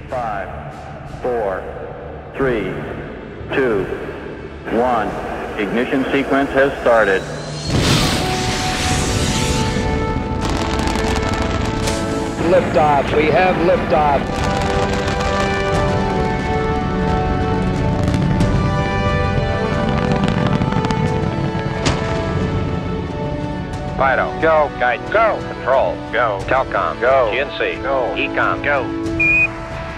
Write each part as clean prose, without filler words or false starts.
5, 4, 3, 2, 1. Ignition sequence has started. Liftoff. We have liftoff. Fido, go. Guidance, go. Control, go. Telcom, go. GNC, go. Ecom, go.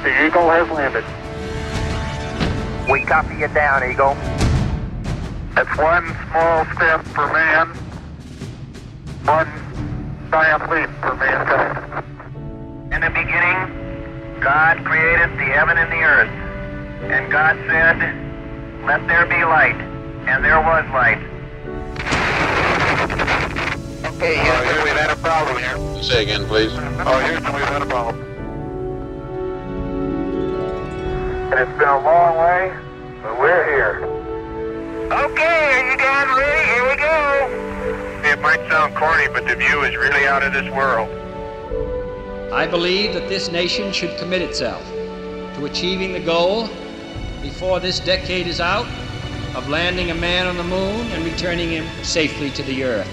The Eagle has landed. We copy you down, Eagle. It's one small step for man, one giant leap for mankind. In the beginning, God created the heaven and the earth. And God said, let there be light. And there was light. Okay, Houston, we've had a problem here. Say again, please. Houston, we've had a problem. And it's been a long way, but we're here. Okay, are you guys ready? Here we go. It might sound corny, but the view is really out of this world. I believe that this nation should commit itself to achieving the goal before this decade is out of landing a man on the moon and returning him safely to the Earth.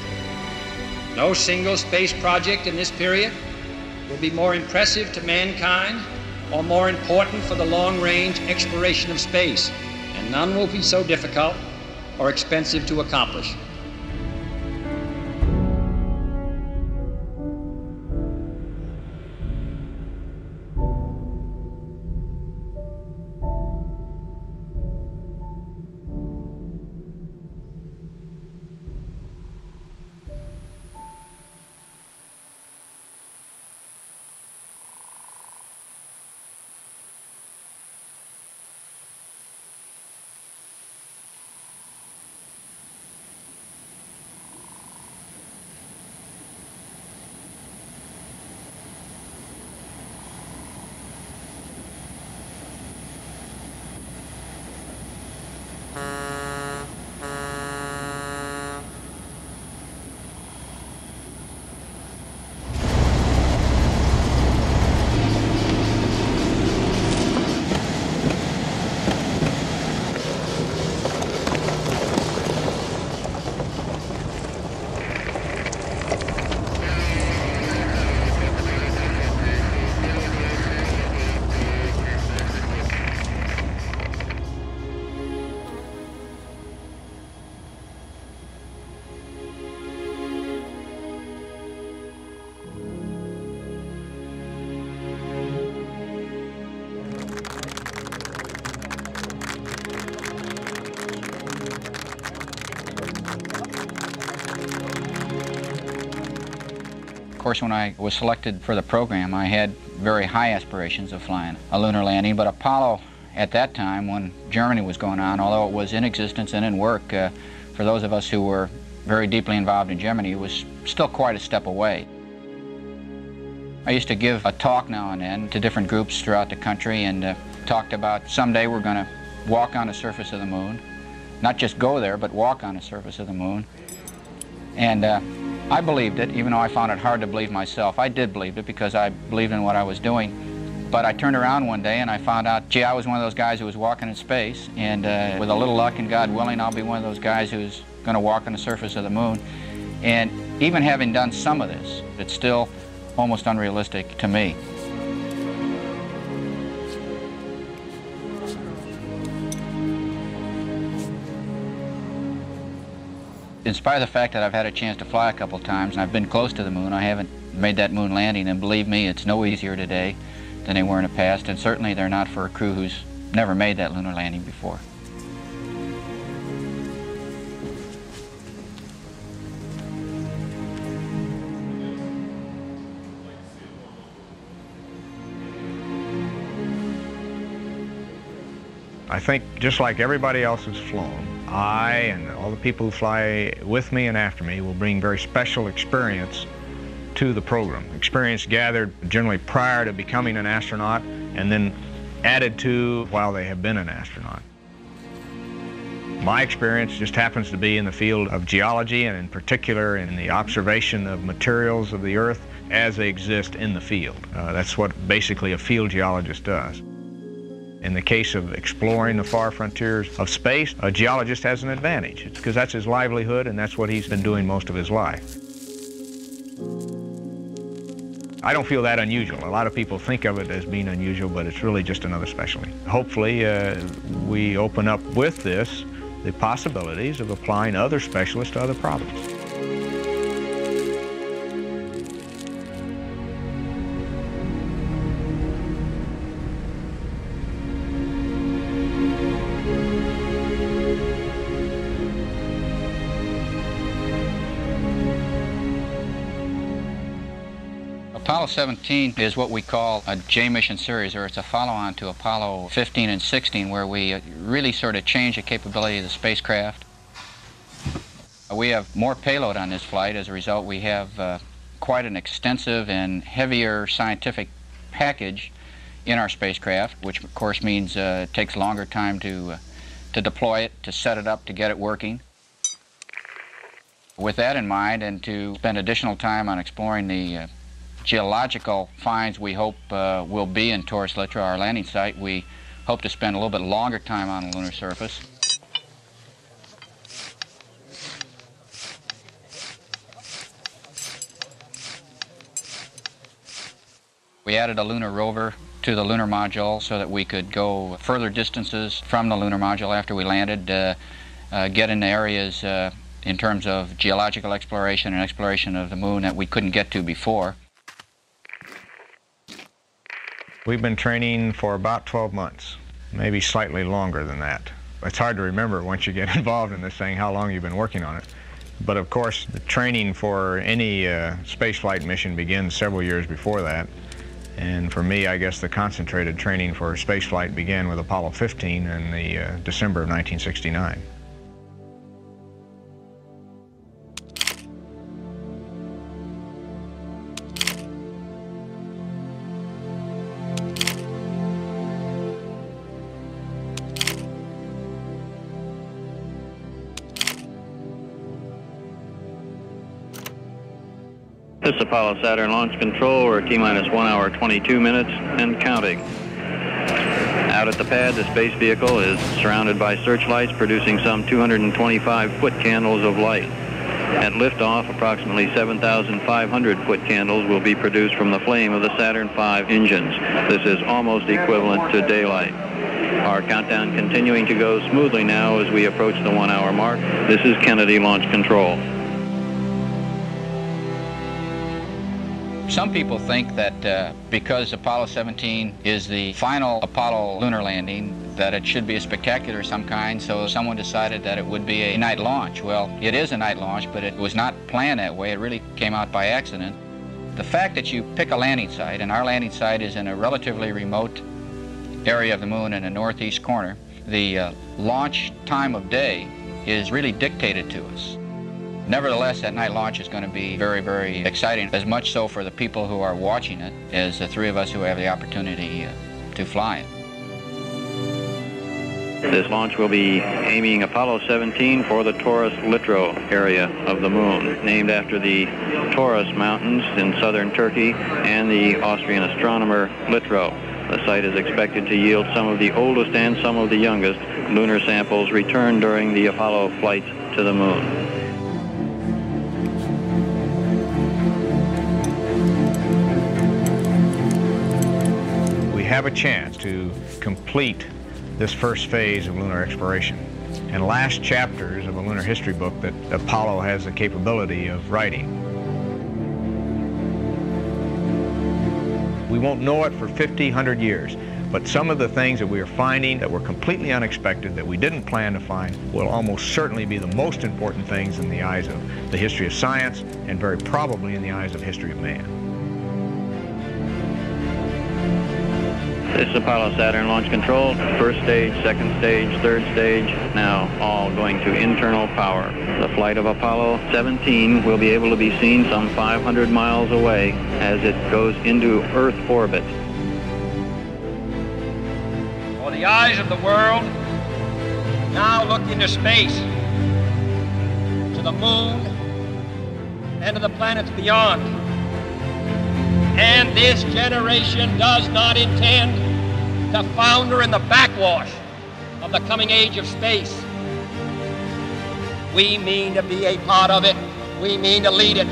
No single space project in this period will be more impressive to mankind or more important for the long-range exploration of space, and none will be so difficult or expensive to accomplish. Of course, when I was selected for the program, I had very high aspirations of flying a lunar landing, but Apollo at that time, when Germany was going on, although it was in existence and in work, for those of us who were very deeply involved in Germany, it was still quite a step away. I used to give a talk now and then to different groups throughout the country and talked about someday we're going to walk on the surface of the moon, not just go there, but walk on the surface of the moon. And I believed it, even though I found it hard to believe myself. I did believe it because I believed in what I was doing. But I turned around one day and I found out, gee, I was one of those guys who was walking in space, and with a little luck and God willing, I'll be one of those guys who's going to walk on the surface of the moon. And even having done some of this, it's still almost unrealistic to me. In spite of the fact that I've had a chance to fly a couple times and I've been close to the moon, I haven't made that moon landing, and believe me, it's no easier today than they were in the past, and certainly they're not for a crew who's never made that lunar landing before. I think just like everybody else who's flown, I and all the people who fly with me and after me will bring very special experience to the program. Experience gathered generally prior to becoming an astronaut and then added to while they have been an astronaut. My experience just happens to be in the field of geology, and in particular in the observation of materials of the Earth as they exist in the field. That's what basically a field geologist does. In the case of exploring the far frontiers of space, a geologist has an advantage. It's because that's his livelihood and that's what he's been doing most of his life. I don't feel that unusual. A lot of people think of it as being unusual, but it's really just another specialty. Hopefully, we open up with this the possibilities of applying other specialists to other problems. Apollo 17 is what we call a J mission series, or it's a follow-on to Apollo 15 and 16, where we really sort of change the capability of the spacecraft. We have more payload on this flight. As a result, we have quite an extensive and heavier scientific package in our spacecraft, which of course means it takes a longer time to deploy it, to set it up, to get it working. With that in mind, and to spend additional time on exploring the geological finds we hope will be in Taurus Littrow, our landing site, we hope to spend a little bit longer time on the lunar surface. We added a lunar rover to the lunar module so that we could go further distances from the lunar module after we landed, get in areas in terms of geological exploration and exploration of the moon that we couldn't get to before. We've been training for about 12 months, maybe slightly longer than that. It's hard to remember once you get involved in this thing how long you've been working on it. But of course, the training for any spaceflight mission begins several years before that. And for me, I guess the concentrated training for spaceflight began with Apollo 15 in the December of 1969. This is Apollo Saturn launch control. We're T-minus 1 hour, 22 minutes and counting. Out at the pad, the space vehicle is surrounded by searchlights producing some 225 foot candles of light. At liftoff, approximately 7,500 foot candles will be produced from the flame of the Saturn V engines. This is almost equivalent to daylight. Our countdown continuing to go smoothly now as we approach the 1 hour mark. This is Kennedy launch control. Some people think that because Apollo 17 is the final Apollo lunar landing, that it should be a spectacular of some kind, so someone decided that it would be a night launch. Well, it is a night launch, but it was not planned that way. It really came out by accident. The fact that you pick a landing site, and our landing site is in a relatively remote area of the moon in the northeast corner, the launch time of day is really dictated to us. Nevertheless, that night launch is going to be very, very exciting, as much so for the people who are watching it as the three of us who have the opportunity to fly it. This launch will be aiming Apollo 17 for the Taurus Littrow area of the moon, named after the Taurus Mountains in southern Turkey and the Austrian astronomer Littrow. The site is expected to yield some of the oldest and some of the youngest lunar samples returned during the Apollo flights to the moon. Have a chance to complete this first phase of lunar exploration. And last chapters of a lunar history book that Apollo has the capability of writing. We won't know it for 50, 100 years, but some of the things that we are finding that were completely unexpected, that we didn't plan to find, will almost certainly be the most important things in the eyes of the history of science, and very probably in the eyes of history of man. This is Apollo Saturn launch control. First stage, second stage, third stage, now all going to internal power. The flight of Apollo 17 will be able to be seen some 500 miles away as it goes into Earth orbit. For the eyes of the world now look into space, to the moon, and to the planets beyond. And this generation does not intend to founder in the backwash of the coming age of space. We mean to be a part of it. We mean to lead it.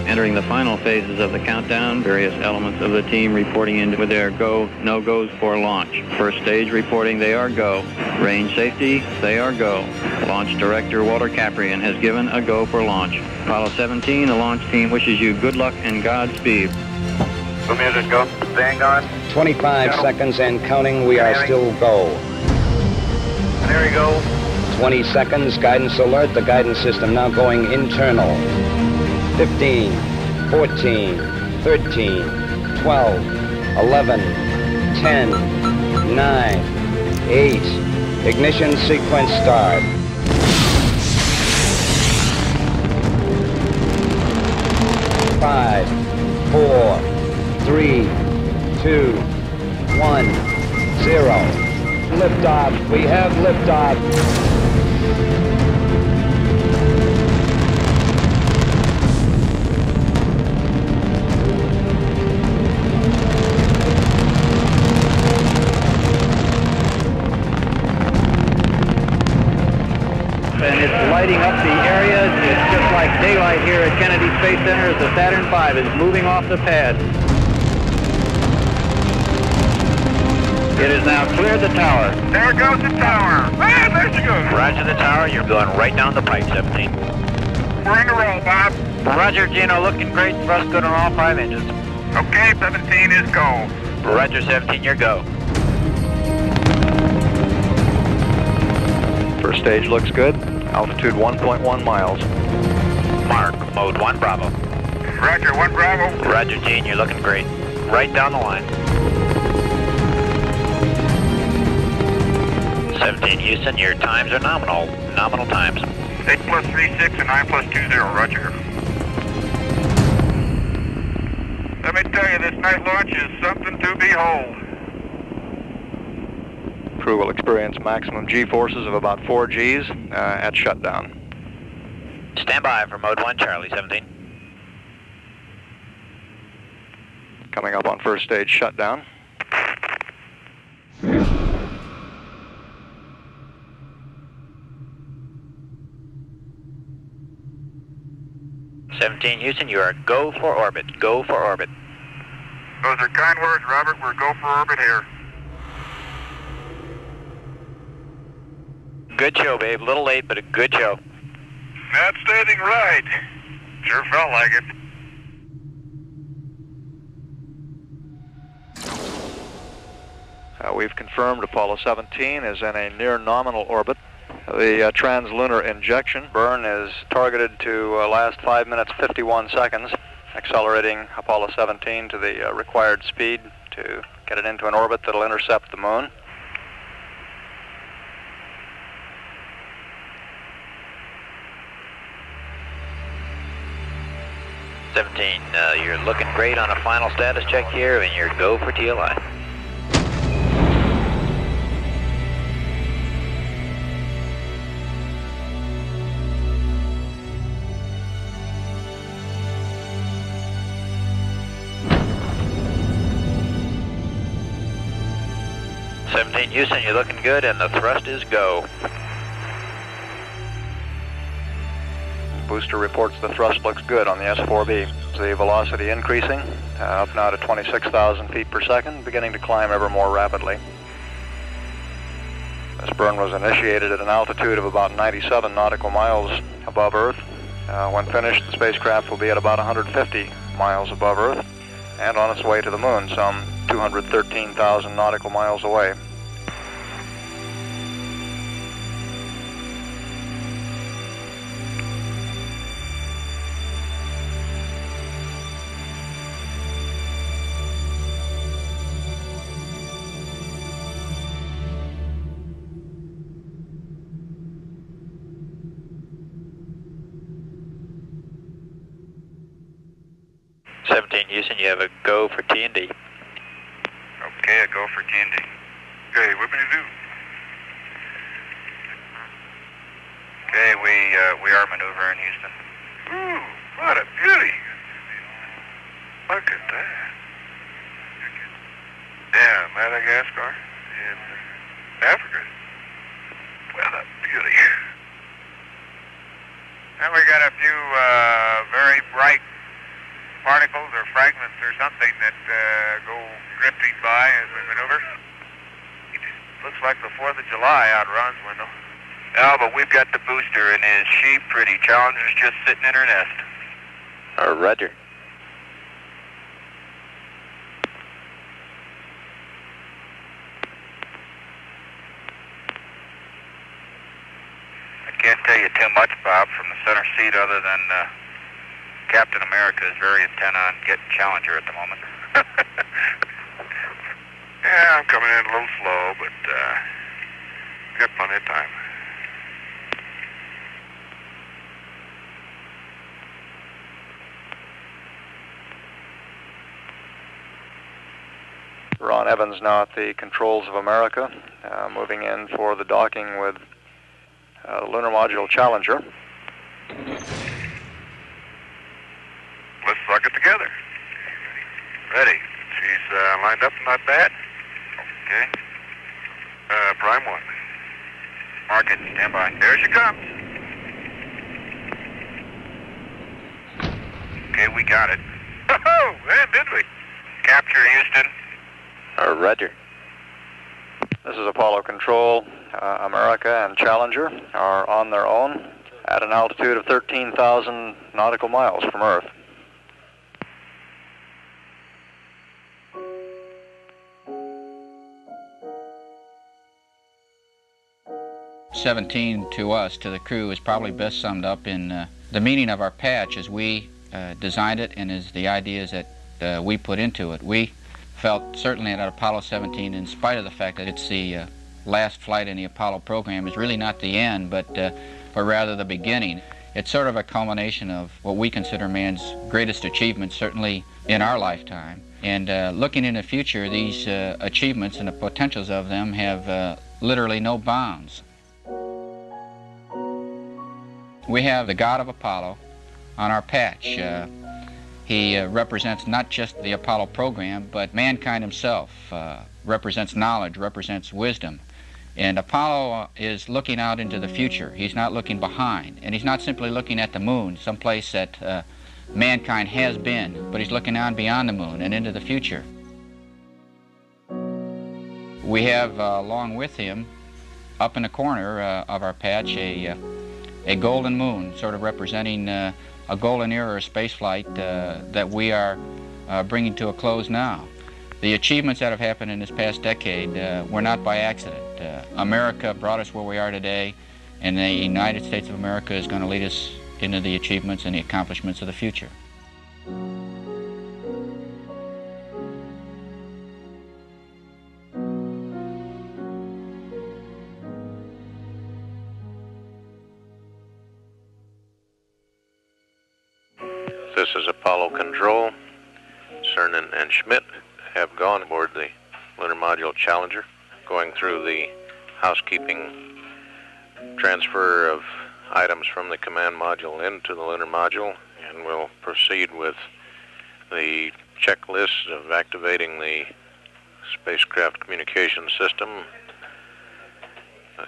Entering the final phases of the countdown, various elements of the team reporting in with their go, no-goes for launch. First stage reporting they are go. Range safety, they are go. Launch director Walter Caprian has given a go for launch. Apollo 17, the launch team wishes you good luck and Godspeed. Go music, go. Staying on. 25 seconds and counting. We are still go. There you go. 20 seconds. Guidance alert. The guidance system now going internal. 15, 14, 13, 12, 11, 10, 9, 8. Ignition sequence start. 5, 4, 3, 2, 1, 0. Liftoff. We have liftoff. And it's lighting up the area. It's just like daylight here at Kennedy Space Center as the Saturn V is moving off the pad. It has now cleared the tower. There goes the tower. Man, there she goes. Roger the tower, you're going right down the pipe, 17. We're in a roll, Bob. Roger, Gino, looking great. Thrust good on all 5 engines. Okay, 17 is go. Roger, 17, you're go. First stage looks good. Altitude 1.1 miles. Mark, mode 1 Bravo. Roger, 1 Bravo. Roger, Gene, you're looking great. Right down the line. 17 Houston, your times are nominal. Nominal times. 8 plus 36 and 9 plus 20, Roger. Let me tell you, this night launch is something to behold. Crew will experience maximum G-forces of about 4 Gs at shutdown. Stand by for mode 1 Charlie, 17. Coming up on first stage shutdown. Houston, you are go for orbit. Go for orbit. Those are kind words, Robert. We're go for orbit here. Good show, babe. A little late, but a good show. Outstanding ride. Sure felt like it. We've confirmed Apollo 17 is in a near nominal orbit. The trans-lunar injection burn is targeted to last 5 minutes 51 seconds, accelerating Apollo 17 to the required speed to get it into an orbit that'll intercept the moon. You're looking great on a final status check here, and you're go for TLI. Houston, you're looking good, and the thrust is go. Booster reports the thrust looks good on the S4B. The velocity increasing, up now to 26,000 feet per second, beginning to climb ever more rapidly. This burn was initiated at an altitude of about 97 nautical miles above Earth. When finished, the spacecraft will be at about 150 miles above Earth and on its way to the moon, some 213,000 nautical miles away. Houston, you have a go for T&D. Okay, a go for T&D. Okay, what do we do? Okay, we are maneuvering Houston. Ooh, what a beauty! Look at that. Yeah, Madagascar and Africa. Well, a beauty. And we got a few very bright particles or fragments or something that go drifting by as we maneuver. It looks like the 4th of July out Ron's window. Oh, but we've got the booster, and is she pretty? Challenger's just sitting in her nest. Roger. I can't tell you too much, Bob, from the center seat other than Captain America is very intent on getting Challenger at the moment. Yeah, I'm coming in a little slow, but got plenty of time. Ron Evans now at the controls of America, moving in for the docking with the lunar module Challenger. Let's suck it together. Ready. She's lined up, not bad. Okay. Prime 1. Mark it, stand by. There she comes. Okay, we got it. Oh, man, did we? Capture Houston. Roger. This is Apollo Control. America and Challenger are on their own at an altitude of 13,000 nautical miles from Earth. "17 to us, to the crew, is probably best summed up in the meaning of our patch as we designed it and as the ideas that we put into it. We felt certainly that Apollo 17, in spite of the fact that it's the last flight in the Apollo program, is really not the end, but rather the beginning. It's sort of a culmination of what we consider man's greatest achievements, certainly in our lifetime. And looking in the future, these achievements and the potentials of them have literally no bounds. We have the God of Apollo on our patch. He represents not just the Apollo program, but mankind himself, represents knowledge, represents wisdom. And Apollo is looking out into the future. He's not looking behind. And he's not simply looking at the moon, someplace that mankind has been, but he's looking on beyond the moon and into the future. We have, along with him, up in the corner of our patch, a golden moon, sort of representing a golden era of spaceflight that we are bringing to a close now. The achievements that have happened in this past decade were not by accident. America brought us where we are today, and the United States of America is going to lead us into the achievements and the accomplishments of the future. This is Apollo Control. Cernan and Schmitt have gone aboard the lunar module Challenger, going through the housekeeping transfer of items from the command module into the lunar module, and we'll proceed with the checklist of activating the spacecraft communication system.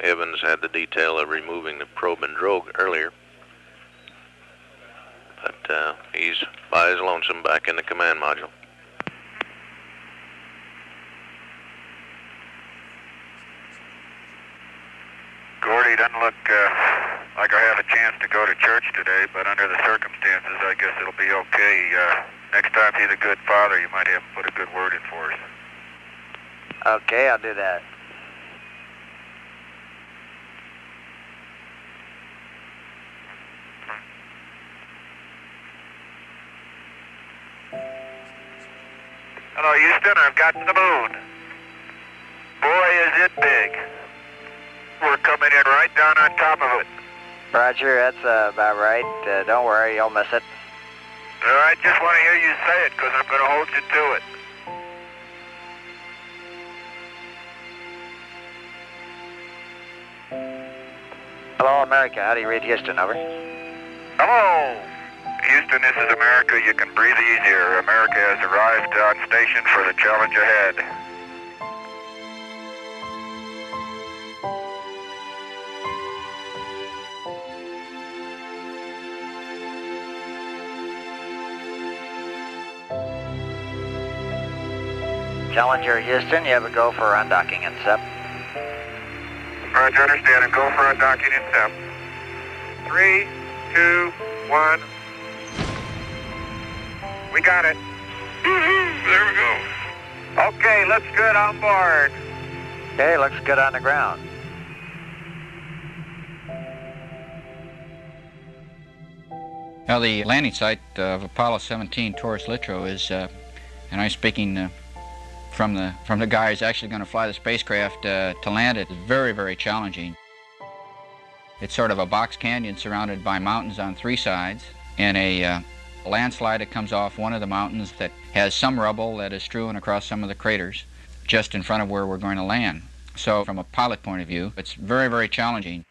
Evans had the detail of removing the probe and drogue earlier, but he's by his lonesome back in the command module. Gordy, doesn't look like I have a chance to go to church today, but under the circumstances, I guess it'll be okay. Next time he's a good father, you might have him put a good word in for us. Okay, I'll do that. Hello, Houston. I've got the moon. Boy, is it big. We're coming in right down on top of it. Roger, that's about right. Don't worry, you'll miss it. I just want to hear you say it, because I'm going to hold you to it. Hello, America. How do you read Houston? Over. Hello, Houston, this is America. You can breathe easier. America has arrived on station for the challenge ahead. Challenger Houston, you have a go for undocking and SEP. Roger, understand, and go for undocking and SEP. 3, 2, 1. We got it. There we go. Okay, looks good on board. Okay, looks good on the ground. Now, the landing site of Apollo 17 Taurus Littrow is, and I'm speaking from the guy who's actually going to fly the spacecraft to land it, is very, very challenging. It's sort of a box canyon surrounded by mountains on 3 sides, and a landslide that comes off one of the mountains that has some rubble that is strewn across some of the craters just in front of where we're going to land. So from a pilot point of view, it's very, very challenging.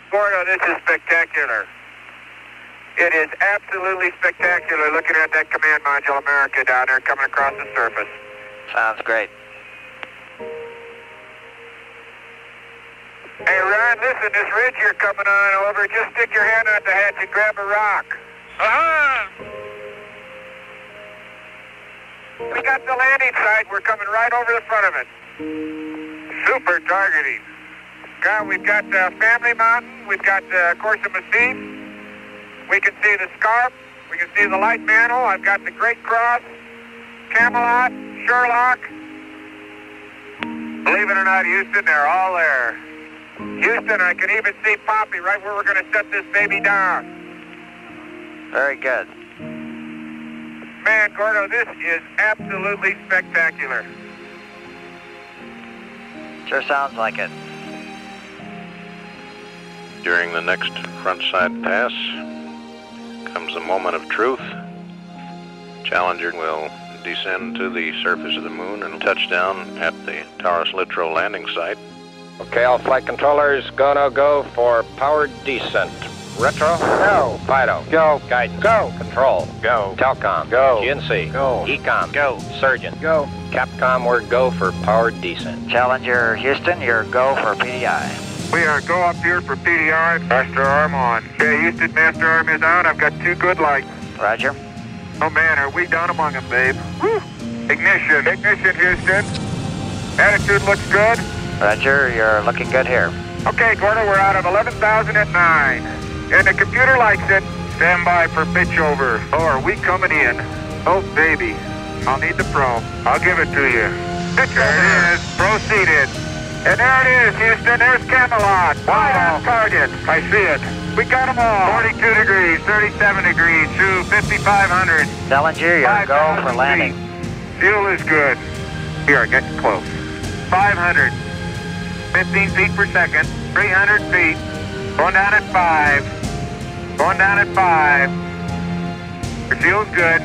Gordo, this is spectacular. It is absolutely spectacular looking at that command module America down there coming across the surface. Sounds great. Hey, Ron, listen, this ridge you're coming on over, just stick your hand out the hatch and grab a rock. We got the landing site. We're coming right over the front of it. Super targeting. God, we've got Family Mountain. We've got Corsa Massif. We can see the Scarp. We can see the Light Mantle. I've got the Great Cross, Camelot, Sherlock. Believe it or not, Houston, they're all there. Houston, I can even see Poppy right where we're going to set this baby down. Very good. Man, Gordo, this is absolutely spectacular. Sure sounds like it. During the next front side pass comes the moment of truth. Challenger will descend to the surface of the moon and touch down at the Taurus Littrow landing site. Okay, all flight controllers, gonna go for powered descent. Retro? Go. FIDO? Go. Guidance? Go. Control? Go. Telcom? Go. GNC? Go. Ecom? Go. Surgeon? Go. Capcom, we're go for powered descent. Challenger Houston, you're go for PDI. We are go up here for PDI. Master arm on. Okay, Houston, master arm is on. I've got 2 good lights. Roger. Oh man, are we down among them, babe? Woo. Ignition. Ignition, Houston. Attitude looks good. Roger, you're looking good here. Okay, Gordo, we're out of 11,000 at 9. And the computer likes it. Stand by for pitch over. Oh, are we coming in? Oh, baby. I'll need the pro. I'll give it to you. There it is. Proceeded. And there it is, Houston. There's Camelot. Wide on target. I see it. We got them all. 42 degrees, 37 degrees, to 5,500. Challenger, you're go for landing. Fuel is good. Here, getting close. 500. 15 feet per second. 300 feet. Going down at 5. Going down at 5. Your fuel's good.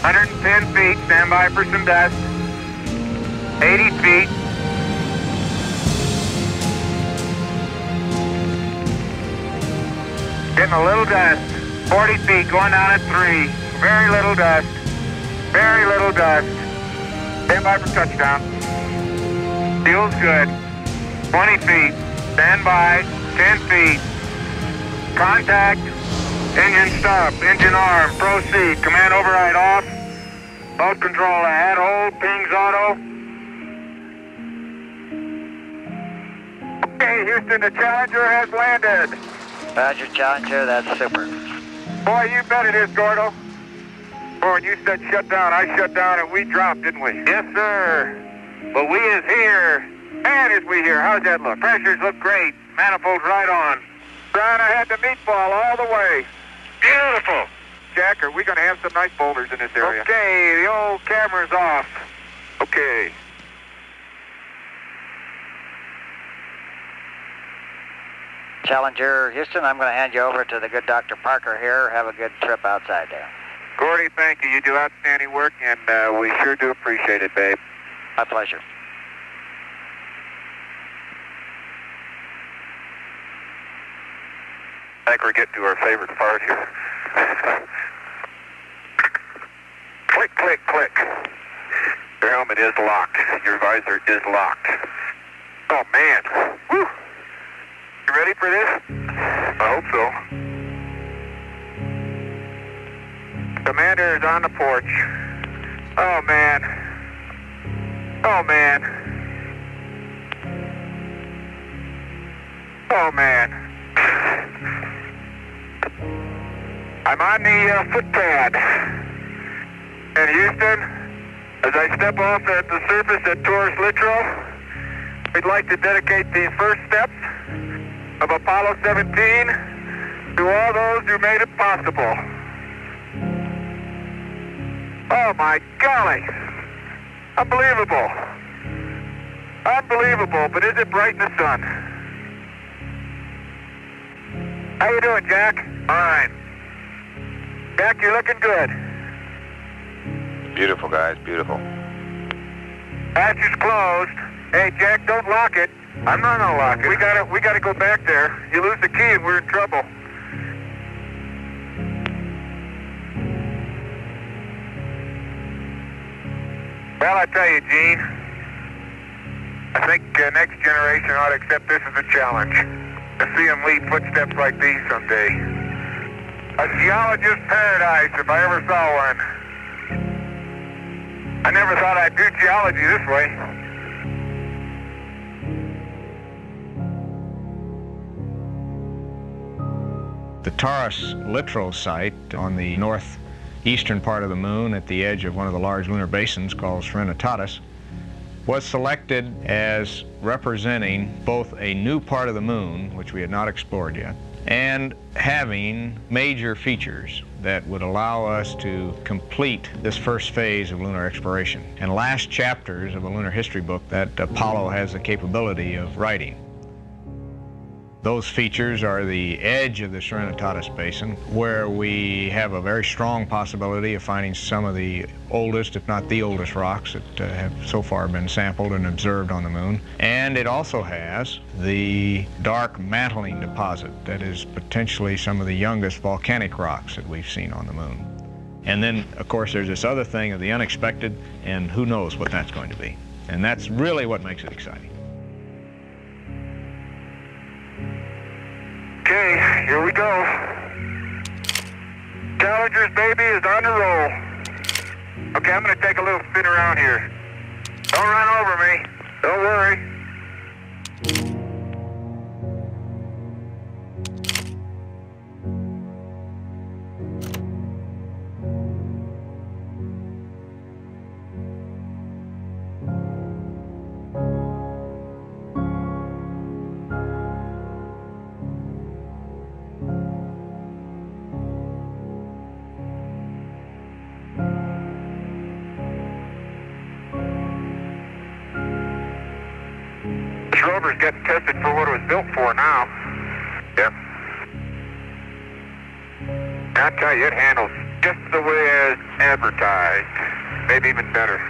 110 feet. Stand by for some dust. 80 feet. Getting a little dust. 40 feet. Going down at 3. Very little dust. Very little dust. Stand by for touchdown. Fuel's good. 20 feet. Stand by. 10 feet. Contact. Engine stop. Engine arm. Proceed. Command override off. Load control ahead. Hold. Pings auto. Okay, Houston, the Challenger has landed. Roger, Challenger, that's super. Boy, you bet it is, Gordo. Boy, when you said shut down, I shut down and we dropped, didn't we? Yes, sir. But we is here. Man, is we here. How's that look? Pressures look great. Manifolds right on. Ron, I had the meatball all the way. Beautiful. Jack, are we going to have some nice boulders in this area? Okay, the old camera's off. Okay. Challenger Houston, I'm going to hand you over to the good Dr. Parker here. Have a good trip outside there. Gordy, thank you. You do outstanding work, and we sure do appreciate it, babe. My pleasure. I think we're getting to our favorite part here. Click, click, click. Your helmet is locked. Your visor is locked. Oh, man. Woo! You ready for this? I hope so. Commander is on the porch. Oh, man. Oh, man. Oh, man. I'm on the footpad. And Houston, as I step off at the surface at Taurus Littrow, we'd like to dedicate these first steps of Apollo 17 to all those who made it possible. Oh my golly! Unbelievable! Unbelievable, but is it bright in the sun? How you doing, Jack? Fine. Jack, you're looking good. Beautiful, guys, beautiful. Hatch is closed. Hey, Jack, don't lock it. I'm not gonna lock it. We gotta go back there. You lose the key and we're in trouble. Well, I tell you, Gene, I think next generation ought to accept this as a challenge. To see them leave footsteps like these someday. A geologist's paradise, if I ever saw one. I never thought I'd do geology this way. The Taurus Littrow site on the northeastern part of the moon at the edge of one of the large lunar basins called Cernan was selected as representing both a new part of the moon, which we had not explored yet, and having major features that would allow us to complete this first phase of lunar exploration and last chapters of a lunar history book that Apollo has the capability of writing. Those features are the edge of the Cernan Basin, where we have a very strong possibility of finding some of the oldest, if not the oldest, rocks that have so far been sampled and observed on the moon. And it also has the dark mantling deposit that is potentially some of the youngest volcanic rocks that we've seen on the moon. And then, of course, there's this other thing of the unexpected, and who knows what that's going to be. And that's really what makes it exciting. Okay, here we go. Challenger's baby is on the roll. Okay, I'm going to take a little spin around here. Don't run over me. Don't worry. This rover's getting tested for what it was built for now. Yep. I tell you, it handles just the way it's advertised. Maybe even better.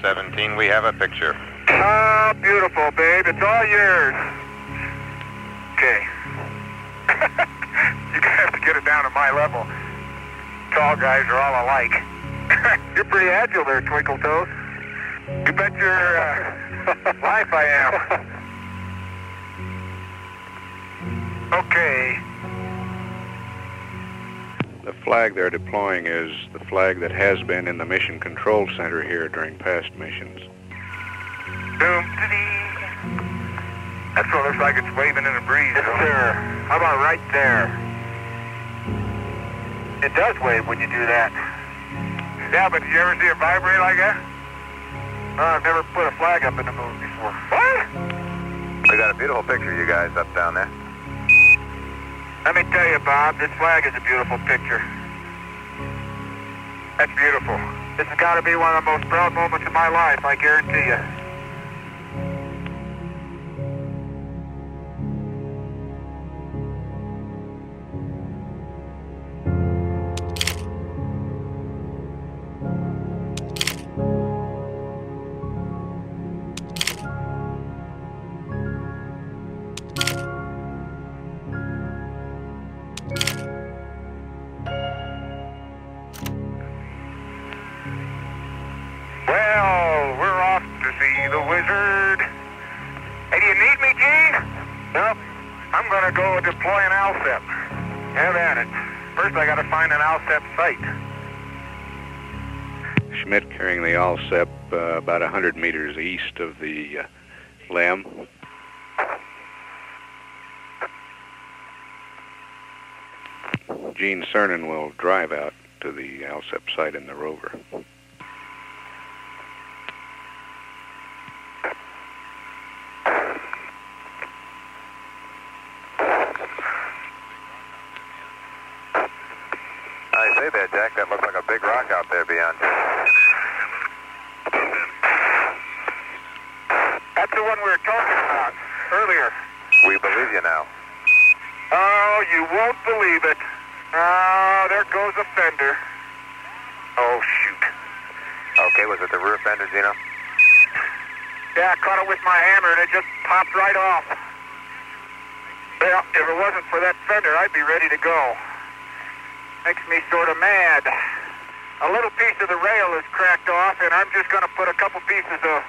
17, we have a picture. Oh, beautiful, babe. It's all yours. Okay. You have to get it down to my level. Tall guys are all alike. You're pretty agile there, Twinkle Toes. You bet your life I am. Okay. The flag they're deploying is the flag that has been in the Mission Control Center here during past missions. That's what it looks like it's waving in the breeze. Yes, sir. How about right there? It does wave when you do that. Yeah, but did you ever see it vibrate like that? I've never put a flag up in the moon before. What? We got a beautiful picture of you guys up down there. Let me tell you, Bob, this flag is a beautiful picture. That's beautiful. This has got to be one of the most proud moments of my life, I guarantee you. wizard. Hey, do you need me, Gene? Well, I'm going to go deploy an ALSEP. Have at it. First, I got to find an ALSEP site. Schmitt carrying the ALSEP about 100 meters east of the LEM. Gene Cernan will drive out to the ALSEP site in the rover. I say there, Jack, that looks like a big rock out there beyond you. That's the one we were talking about earlier. We believe you now. Oh, you won't believe it. Oh, there goes a fender. Oh, shoot. Okay, was it the rear fender, Gino? Yeah, I caught it with my hammer and it just popped right off. Well, if it wasn't for that fender, I'd be ready to go. Makes me sort of mad. A little piece of the rail is cracked off, and I'm just going to put a couple pieces of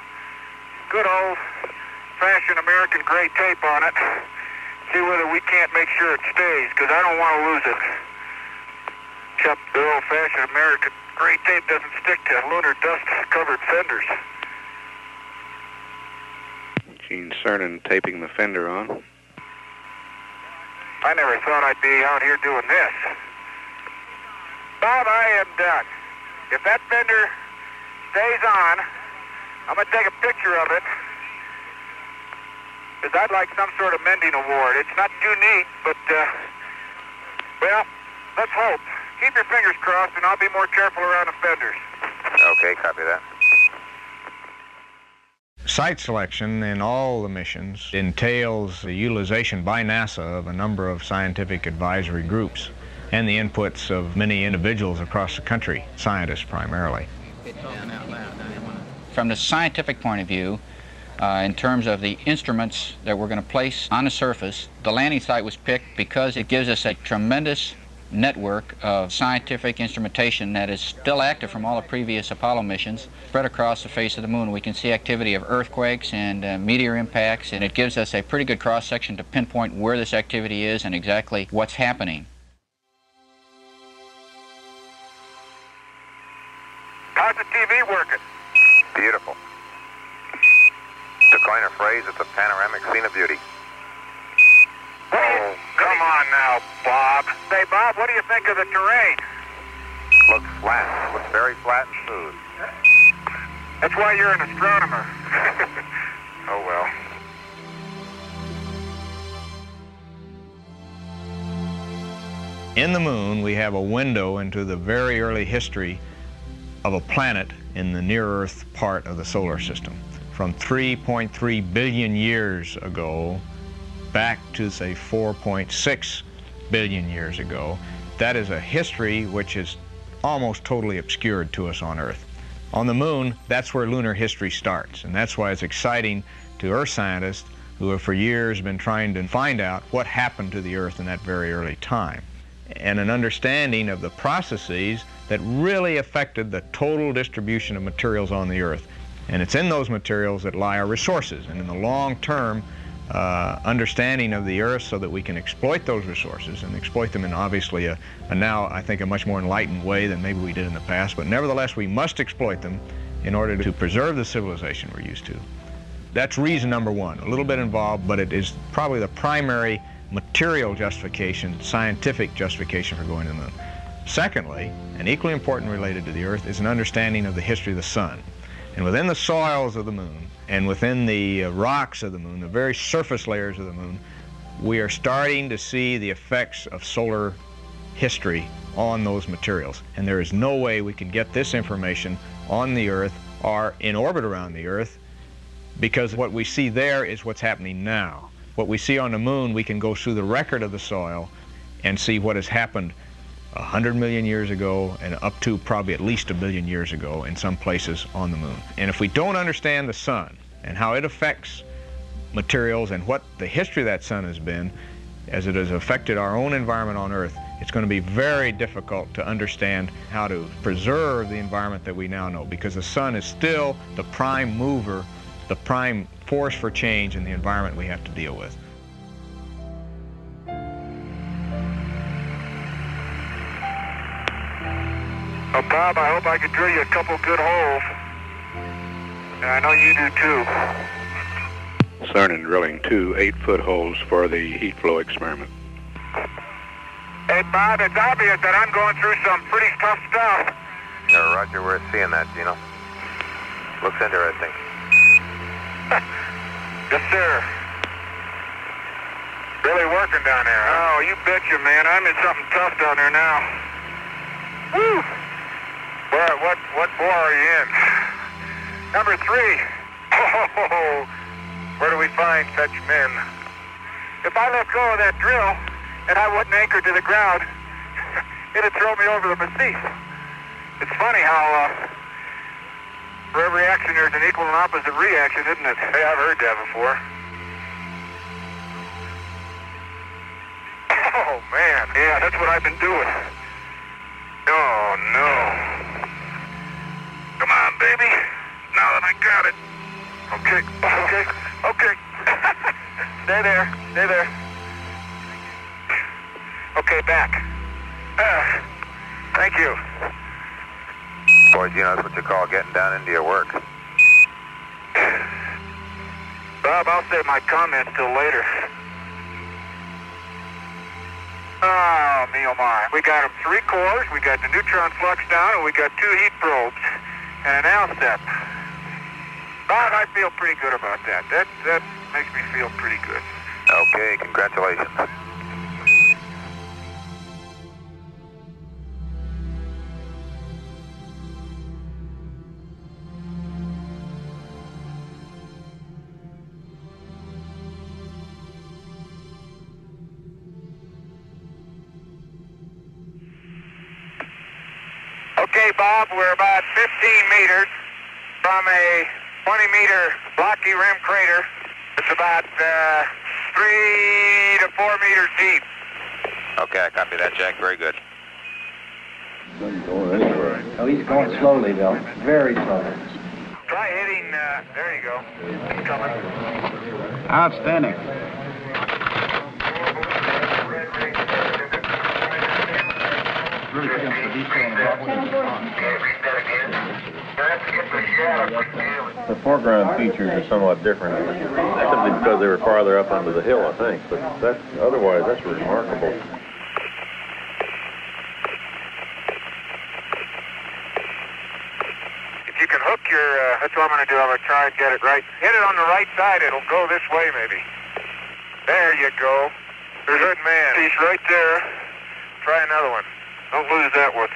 good old-fashioned American gray tape on it. See whether we can't make sure it stays, because I don't want to lose it. Except the old-fashioned American gray tape doesn't stick to lunar dust-covered fenders. Gene Cernan taping the fender on. I never thought I'd be out here doing this. Bob, I am done. If that fender stays on, I'm going to take a picture of it, because I'd like some sort of mending award. It's not too neat, but, well, let's hope. Keep your fingers crossed, and I'll be more careful around the fenders. Okay, copy that. Site selection in all the missions entails the utilization by NASA of a number of scientific advisory groups and the inputs of many individuals across the country, scientists primarily. From the scientific point of view, in terms of the instruments that we're going to place on the surface, the landing site was picked because it gives us a tremendous network of scientific instrumentation that is still active from all the previous Apollo missions spread across the face of the moon. We can see activity of earthquakes and meteor impacts, and it gives us a pretty good cross-section to pinpoint where this activity is and exactly what's happening. How's the TV working? Beautiful. To coin a phrase, it's a panoramic scene of beauty. Oh, come on now, Bob. Say, Bob, what do you think of the terrain? Looks flat. Looks very flat and smooth. That's why you're an astronomer. Oh, well. In the moon, we have a window into the very early history of a planet in the near-Earth part of the solar system. From 3.3 billion years ago back to, say, 4.6 billion years ago. That is a history which is almost totally obscured to us on Earth. On the moon, that's where lunar history starts, and that's why it's exciting to Earth scientists who have for years been trying to find out what happened to the Earth in that very early time, and an understanding of the processes that really affected the total distribution of materials on the Earth. And it's in those materials that lie our resources, and in the long term, understanding of the Earth so that we can exploit those resources and exploit them in obviously a now, I think, a much more enlightened way than maybe we did in the past, but nevertheless we must exploit them in order to preserve the civilization we're used to. That's reason number one. A little bit involved, but it is probably the primary material justification, scientific justification for going to the moon. Secondly, and equally important related to the Earth, is an understanding of the history of the sun. And within the soils of the moon, and within the rocks of the moon, the very surface layers of the moon, we are starting to see the effects of solar history on those materials. And there is no way we can get this information on the Earth or in orbit around the Earth, because what we see there is what's happening now. What we see on the moon, we can go through the record of the soil and see what has happened 100 million years ago and up to probably at least 1 billion years ago in some places on the moon. And if we don't understand the sun and how it affects materials and what the history of that sun has been as it has affected our own environment on Earth, it's going to be very difficult to understand how to preserve the environment that we now know, because the sun is still the prime mover, the the prime force for change in the environment we have to deal with. Oh, Bob, I hope I could drill you a couple good holes. And I know you do too. Cernan drilling 2 8-foot holes for the heat flow experiment. Hey, Bob, it's obvious that I'm going through some pretty tough stuff. Yeah, Roger, we're seeing that, Gino. Looks interesting. Yes, sir. Really working down there, huh? Oh, you betcha, man. I'm in something tough down there now. Woo! What bore are you in? Number 3. Oh, where do we find such men? If I let go of that drill and I wasn't anchored to the ground, it'd throw me over the massif. It's funny how for every action there's an equal and opposite reaction, isn't it? Hey, I've heard that before. Oh, man. Yeah, that's what I've been doing. Oh, no. Come on, baby. Now that I got it. Okay. Stay there. Okay, back. Thank you. Boy, Gino, that's what you call getting down into your work. Bob, I'll save my comments till later. Oh, me oh my. We got them 3 cores, we got the neutron flux down, and we got 2 heat probes, and an ALSEP. Bob, I feel pretty good about that. That makes me feel pretty good. Okay, congratulations. Okay, Bob, we're about 15 meters from a 20-meter blocky rim crater. It's about 3 to 4 meters deep. Okay, I copy that, Jack. Very good. Oh, he's going slowly, though. Very slowly. Try hitting, there you go. It's coming. Outstanding. The foreground features are somewhat different, simply because they were farther up under the hill, I think. But otherwise, that's remarkable. If you can hook your, that's what I'm going to do. I'm going to try and get it right. Hit it on the right side. It'll go this way, maybe. There you go. There's a good man. He's right there. Try another one. Don't lose that one.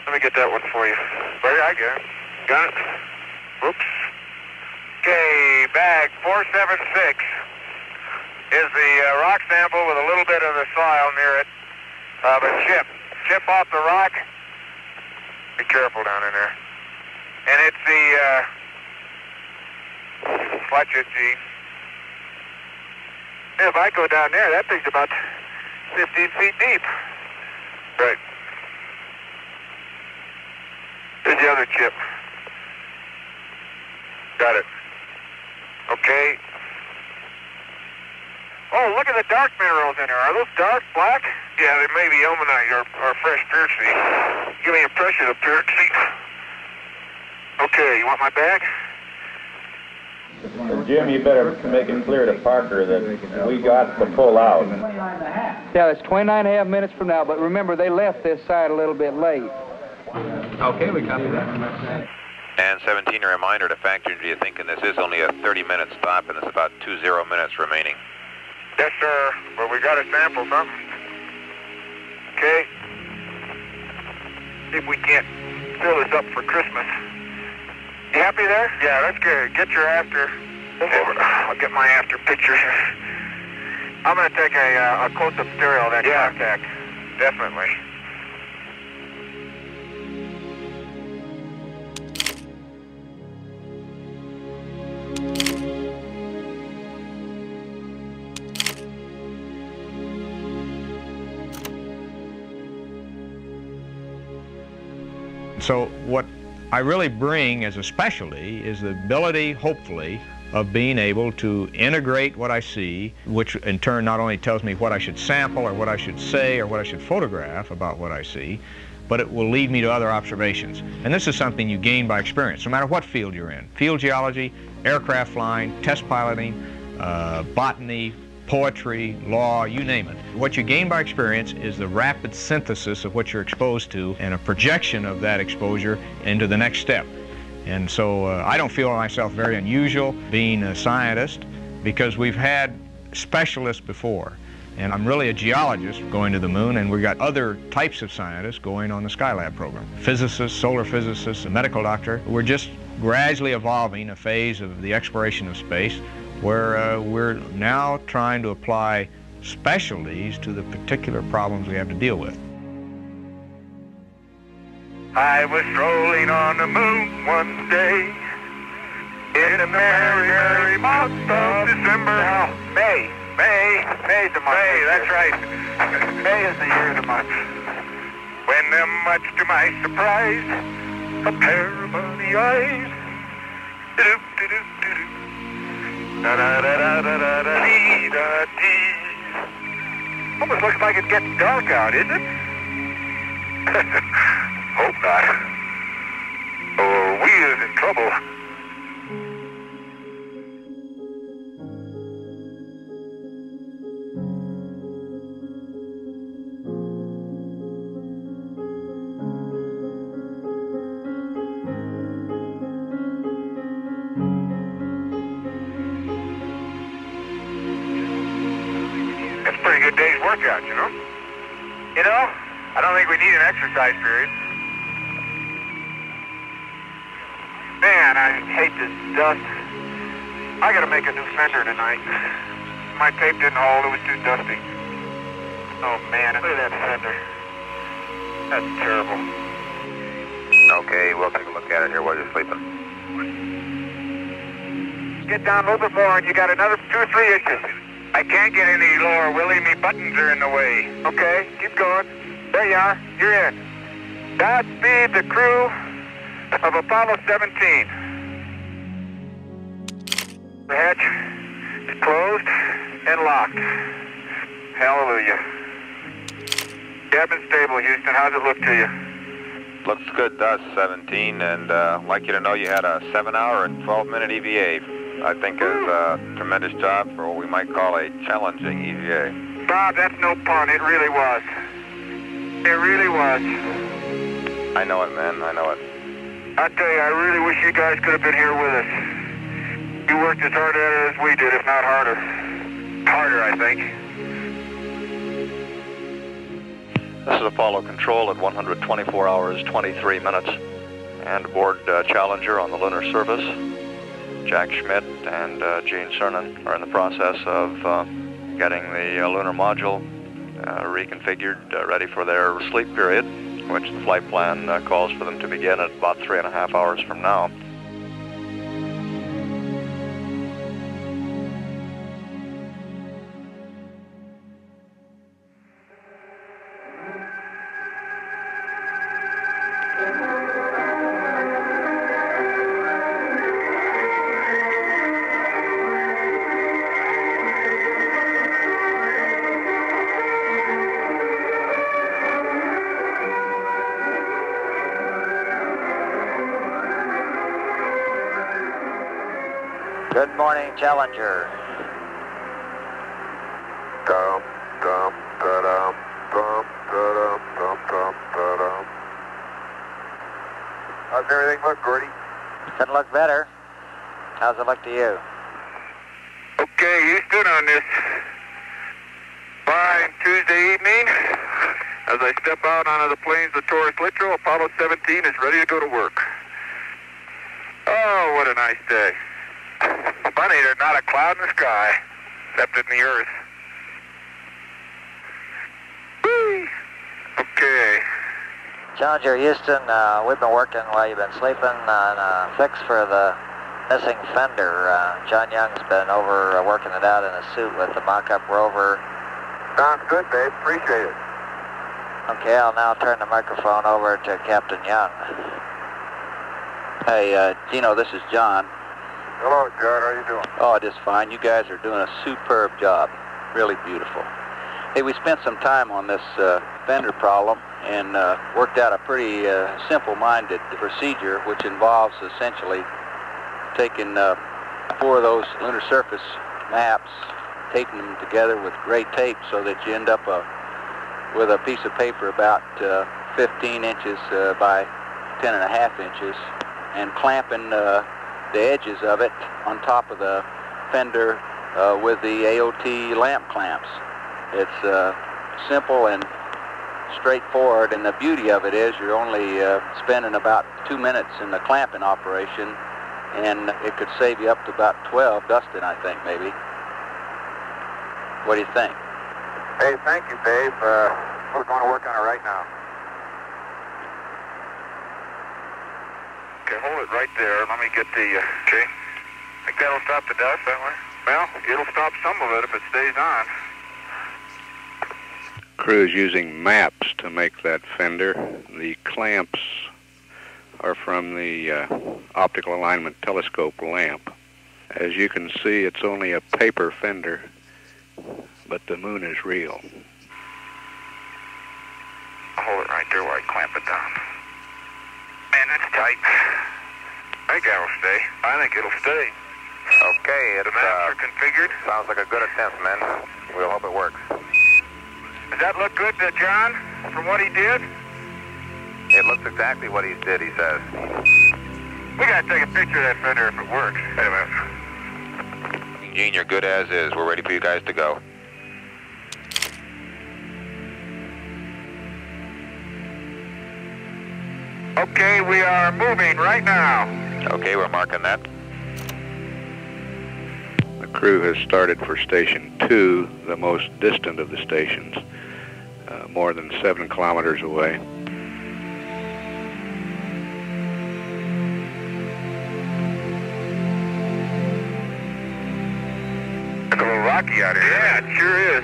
Let me get that one for you. Right, I got it. Got it? Oops. Okay, bag 476 is the rock sample with a little bit of the soil near it. A chip. Chip off the rock. Be careful down in there. And it's the, watch it, Gene. If I go down there, that thing's about 15 feet deep. Right. There's the other chip. Got it. Okay. Oh, look at the dark minerals in there. Are those dark, black? Yeah, they may be ilmenite or fresh pyroxene. Give me a pressure of pyroxene. Okay, you want my bag? Jim, you better make it clear to Parker that we got to pull out. Yeah, it's 29.5 minutes from now, but remember, they left this side a little bit late. Okay, we copy that. And 17, a reminder to factor into your thinking this is only a 30-minute stop, and it's about 20 minutes remaining. Yes, sir. Well, we got to sample something. Okay. See if we can't fill this up for Christmas. You happy there? Yeah, that's good. Get your after. I'll get my after pictures. I'm going to take a close-up stereo of that contact. Definitely. So what I really bring as a specialty is the ability, hopefully, of being able to integrate what I see, which in turn not only tells me what I should sample or what I should say or what I should photograph about what I see, but it will lead me to other observations. And this is something you gain by experience, no matter what field you're in. Field geology, aircraft flying, test piloting, botany, poetry, law, you name it. What you gain by experience is the rapid synthesis of what you're exposed to and a projection of that exposure into the next step. And so I don't feel myself very unusual being a scientist because we've had specialists before. And I'm really a geologist going to the moon, and we've got other types of scientists going on the Skylab program. Physicists, solar physicists, a medical doctor. We're just gradually evolving a phase of the exploration of space where we're now trying to apply specialties to the particular problems we have to deal with. I was strolling on the moon one day in the merry, merry month of December. Now, May's the month. May, that's right. May is the year of the month. When, much to my surprise, a pair of bunny eyes, da-da-da-da-da-da-da-dee-da-dee. Almost looks like it's getting dark out, isn't it? Hope not. Oh, we is in trouble. That's a pretty good day's workout, you know? You know, I don't think we need an exercise period. Man, I hate this dust. I gotta make a new fender tonight. My tape didn't hold, it was too dusty. Oh man, look at that fender. That's terrible. Okay, we'll take a look at it here while you're sleeping. Get down a little bit more and you got another 2 or 3 inches. I can't get any lower, Willie. Me buttons are in the way. Okay, keep going. There you are. You're in. Godspeed the crew of Apollo 17. The hatch is closed and locked. Hallelujah. Cabin stable, Houston. How's it look to you? Looks good to us, 17, and I'd like you to know you had a 7-hour and 12-minute EVA. I think is a tremendous job for what we might call a challenging EVA. Bob, that's no pun. It really was. It really was. I know it, man. I know it. I tell you, I really wish you guys could have been here with us. You worked as hard at it as we did, if not harder. Harder, I think. This is Apollo Control at 124 hours, 23 minutes. And aboard Challenger on the lunar surface, Jack Schmitt and Gene Cernan are in the process of getting the lunar module reconfigured, ready for their sleep period, which the flight plan calls for them to begin at about 3.5 hours from now. Good morning, Challenger. Dum, dum, da-dum, dum, da-dum, dum, dum, da-dum. How's everything look, Gordy? Couldn't look better. How's it look to you? Okay, Houston, on this fine Tuesday evening, as I step out onto the plains of Taurus Littrow, Apollo 17 is ready to go to work. Oh, what a nice day. Funny, there's not a cloud in the sky, except in the earth. Whee! Okay. Challenger, Houston, we've been working while you've been sleeping on a fix for the missing fender. John Young's been over working it out in a suit with the mock-up rover. Sounds good, babe. Appreciate it. Okay, I'll now turn the microphone over to Captain Young. Hey, Gino, this is John. Hello, John. How you doing? Oh, just fine. You guys are doing a superb job. Really beautiful. Hey, we spent some time on this fender problem and worked out a pretty simple-minded procedure, which involves essentially taking 4 of those lunar surface maps, taping them together with gray tape so that you end up with a piece of paper about 15 inches by 10.5 inches, and clamping the edges of it on top of the fender with the AOT lamp clamps. It's simple and straightforward, and the beauty of it is you're only spending about 2 minutes in the clamping operation, and it could save you up to about 12 dusting, I think, maybe. What do you think? Hey, thank you, Dave. We're going to work on it right now. Okay, hold it right there. Let me get the, okay. Think that'll stop the dust that way? Well, it'll stop some of it if it stays on. Crew is using maps to make that fender. The clamps are from the optical alignment telescope lamp. As you can see, it's only a paper fender, but the moon is real. Hold it right there while I clamp it down. Man, that's tight. I think that'll stay. I think it'll stay. Okay, The maps are configured. sounds like a good attempt, men. We'll hope it works. Does that look good to John from what he did? It looks exactly what he did, he says. We got to take a picture of that fender if it works. Wait a minute. Eugene, you're good as is. We're ready for you guys to go. Okay, we are moving right now. Okay, we're marking that. The crew has started for Station 2, the most distant of the stations, more than 7 kilometers away. It's a little rocky out here. Yeah, it sure is.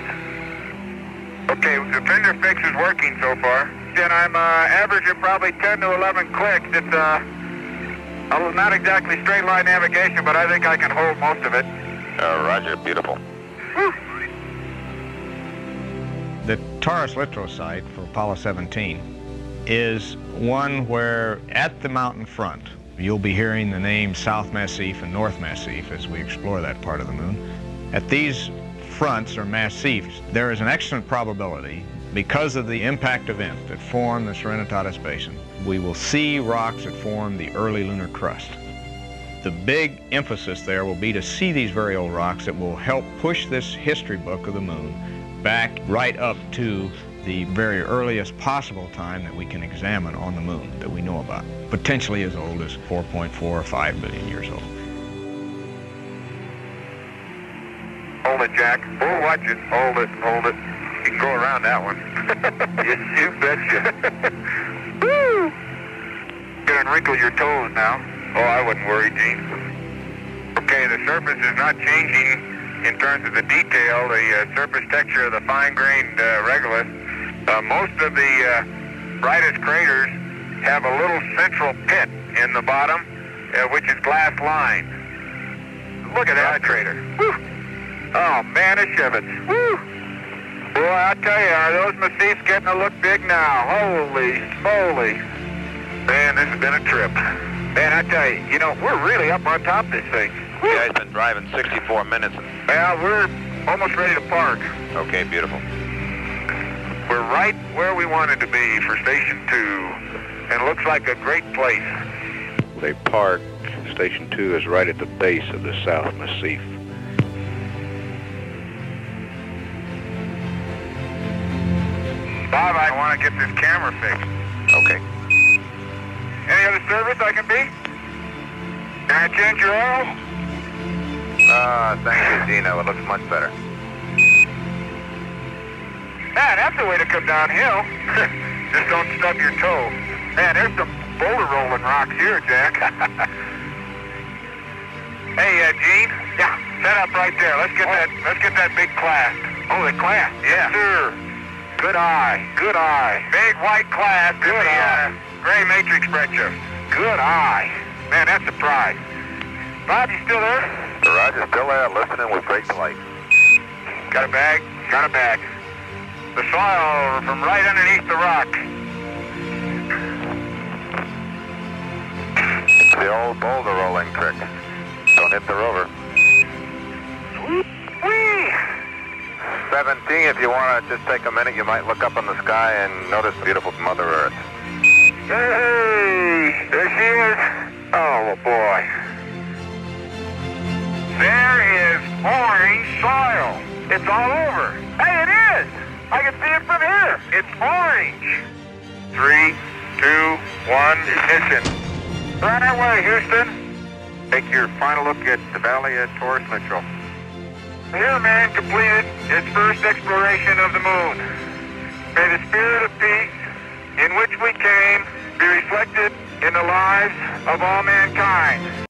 Okay, the fender fix is working so far. And I'm averaging probably 10 to 11 clicks. It's not exactly straight line navigation, but I think I can hold most of it. Roger, beautiful. The Taurus Littrow site for Apollo 17 is one where at the mountain front you'll be hearing the names South Massif and North Massif as we explore that part of the moon. At these fronts or massifs, there is an excellent probability, because of the impact event that formed the Serenitatis Basin, we will see rocks that form the early lunar crust. The big emphasis there will be to see these very old rocks that will help push this history book of the moon back right up to the very earliest possible time that we can examine on the moon that we know about, potentially as old as 4.4 or 5 billion years old. Hold it, Jack. Oh, watch it. Hold it, hold it. You can go around that one. you betcha. Woo! Gonna wrinkle your toes now. Oh, I wouldn't worry, Gene. Okay, the surface is not changing in terms of the detail, the surface texture of the fine-grained regolith. Most of the brightest craters have a little central pit in the bottom, which is glass lined. Look at that crater. Woo! Oh, man, a Shivets. Woo! Boy, I tell you, are those massifs getting to look big now? Holy moly. Man, this has been a trip. Man, I tell you, you know, we're really up on top of this thing. You guys been driving 64 minutes. Well, we're almost ready to park. Okay, beautiful. We're right where we wanted to be for Station 2, and it looks like a great place. They park. Station 2 is right at the base of the South Massif. Bob, I want to get this camera fixed. Okay. Any other service I can be? Can I change your oil? Thank you, Gino. It looks much better. Man, that's the way to come downhill. Just don't stub your toe. Man, there's some boulder rolling rocks here, Jack. Hey, Gene. Yeah. Set up right there. Let's get that big clasp. Oh, the clasp? Yeah. Yes, sir. Good eye. Good eye. Big white clasp in the gray matrix spreadsheet. Good eye. Man, that's a prize. Bob, you still there? Roger, still there, listening with great delight. Got a bag? Got a bag. The soil from right underneath the rock. It's the old boulder rolling trick. Don't hit the rover. Whee! 17, if you want to just take a minute, you might look up in the sky and notice the beautiful Mother Earth. Hey! There she is. Oh, boy. There is orange soil. It's all over. Hey, it is! I can see it from here. It's orange. 3, 2, 1, ignition. Right away, Houston. Take your final look at the valley of Taurus Littrow. Here, man completed his first exploration of the moon. May the spirit of peace in which we came be reflected in the lives of all mankind.